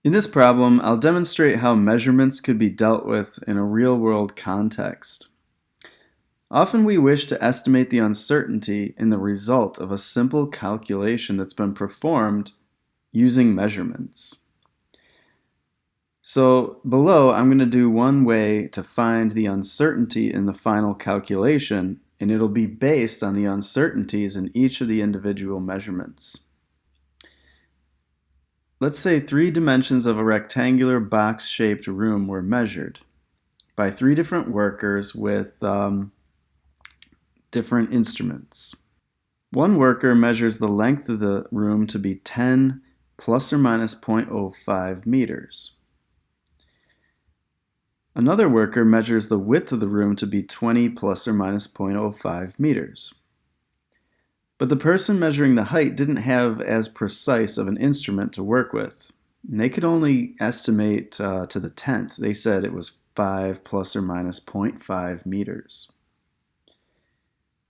In this problem, I'll demonstrate how measurements could be dealt with in a real-world context. Often we wish to estimate the uncertainty in the result of a simple calculation that's been performed using measurements. So below, I'm going to do one way to find the uncertainty in the final calculation, and it'll be based on the uncertainties in each of the individual measurements. Let's say 3 dimensions of a rectangular box-shaped room were measured by 3 different workers with different instruments. One worker measures the length of the room to be 10 plus or minus 0.05 meters. Another worker measures the width of the room to be 20 plus or minus 0.05 meters. But the person measuring the height didn't have as precise of an instrument to work with. And they could only estimate to the 10th. They said it was 5 plus or minus 0.5 meters.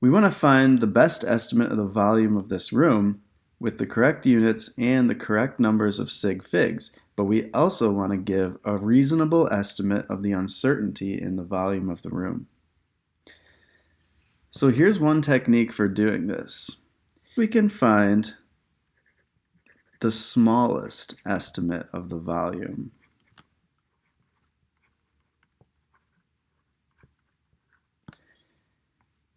We want to find the best estimate of the volume of this room with the correct units and the correct numbers of sig figs, but we also want to give a reasonable estimate of the uncertainty in the volume of the room. So here's one technique for doing this. We can find the smallest estimate of the volume.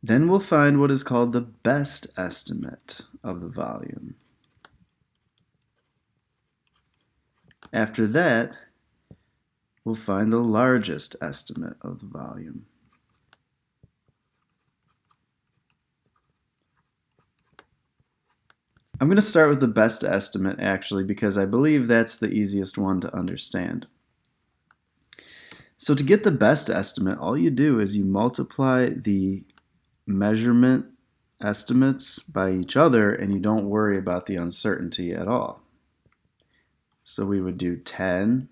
Then we'll find what is called the best estimate of the volume. After that, we'll find the largest estimate of the volume. I'm going to start with the best estimate actually because I believe that's the easiest one to understand. So to get the best estimate, all you do is you multiply the measurement estimates by each other and you don't worry about the uncertainty at all. So we would do 10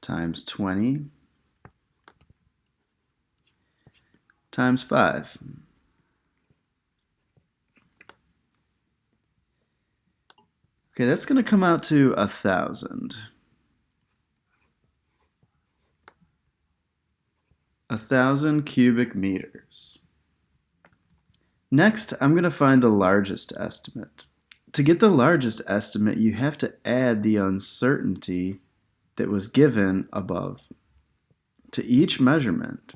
times 20 times 5. Okay, that's going to come out to 1,000. 1,000 cubic meters. Next, I'm going to find the largest estimate. To get the largest estimate, you have to add the uncertainty that was given above to each measurement.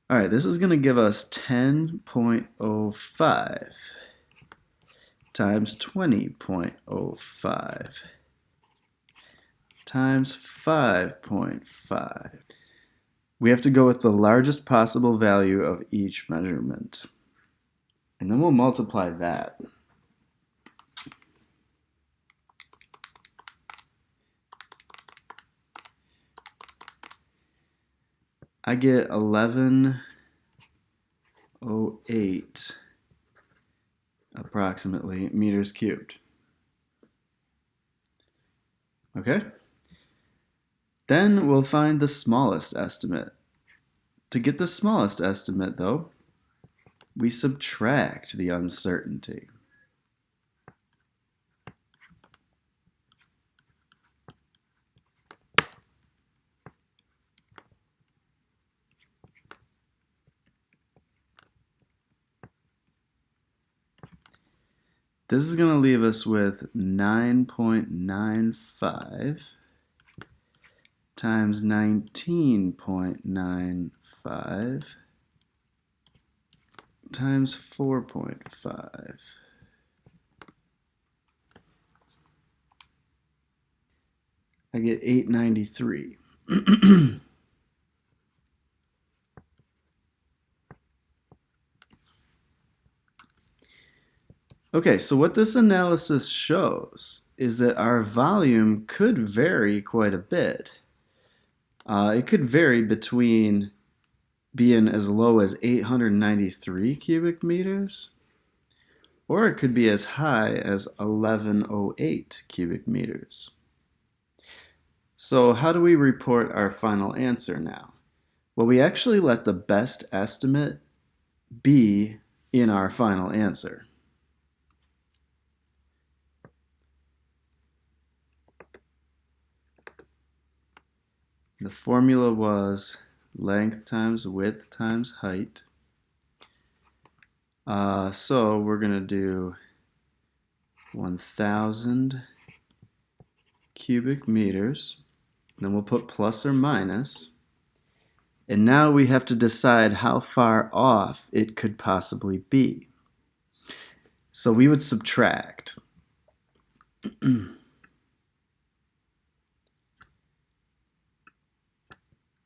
All right, this is going to give us 10.05 times 20.05 times 5.5. We have to go with the largest possible value of each measurement. And then we'll multiply that. I get 1108 approximately meters cubed. Okay? Then we'll find the smallest estimate. To get the smallest estimate, though, we subtract the uncertainty. This is going to leave us with 9.95 times 19.95 times 4.5. I get 893. Okay, so what this analysis shows is that our volume could vary quite a bit. It could vary between being as low as 893 cubic meters or it could be as high as 1108 cubic meters. So how do we report our final answer now? Well, we actually let the best estimate be in our final answer. The formula was length times width times height. So we're going to do 1,000 cubic meters. Then we'll put plus or minus. And now we have to decide how far off it could possibly be. So we would subtract.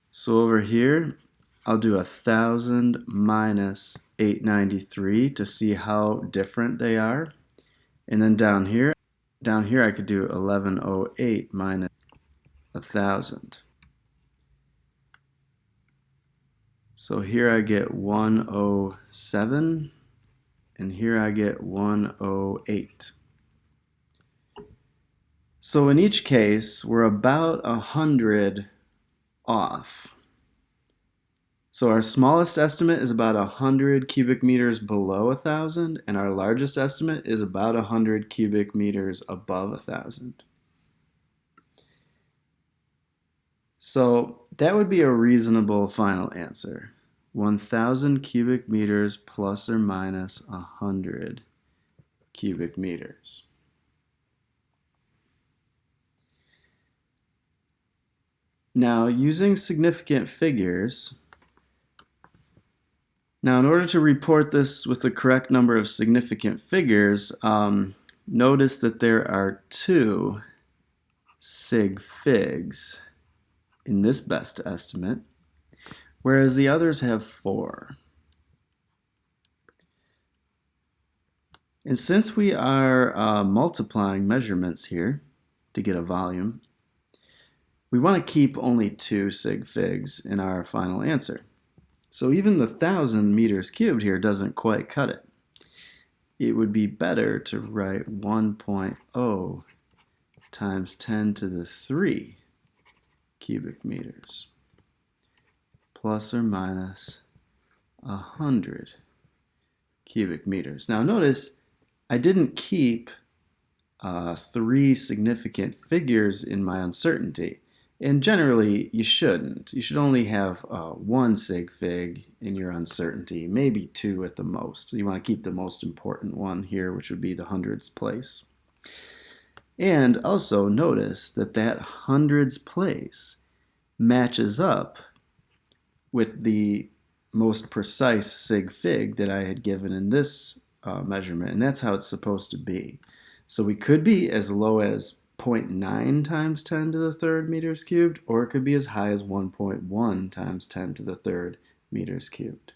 So over here, I'll do 1,000 minus 893 to see how different they are. And then down here I could do 1108 minus 1,000. So here I get 107, and here I get 108. So in each case, we're about 100 off. So our smallest estimate is about 100 cubic meters below 1,000, and our largest estimate is about 100 cubic meters above 1,000. So that would be a reasonable final answer. 1,000 cubic meters plus or minus 100 cubic meters. Now, using significant figures, now in order to report this with the correct number of significant figures, notice that there are 2 sig figs in this best estimate, whereas the others have 4. And since we are multiplying measurements here to get a volume, we want to keep only 2 sig figs in our final answer. So even the 1,000 meters cubed here doesn't quite cut it. It would be better to write 1.0 times 10 to the 3 cubic meters plus or minus 100 cubic meters. Now notice I didn't keep 3 significant figures in my uncertainty. And generally, you shouldn't. You should only have 1 sig fig in your uncertainty, maybe 2 at the most. So you want to keep the most important one here, which would be the hundreds place. And also notice that that hundreds place matches up with the most precise sig fig that I had given in this measurement, and that's how it's supposed to be. So we could be as low as 0.9 times 10 to the third meters cubed, or it could be as high as 1.1 times 10 to the third meters cubed.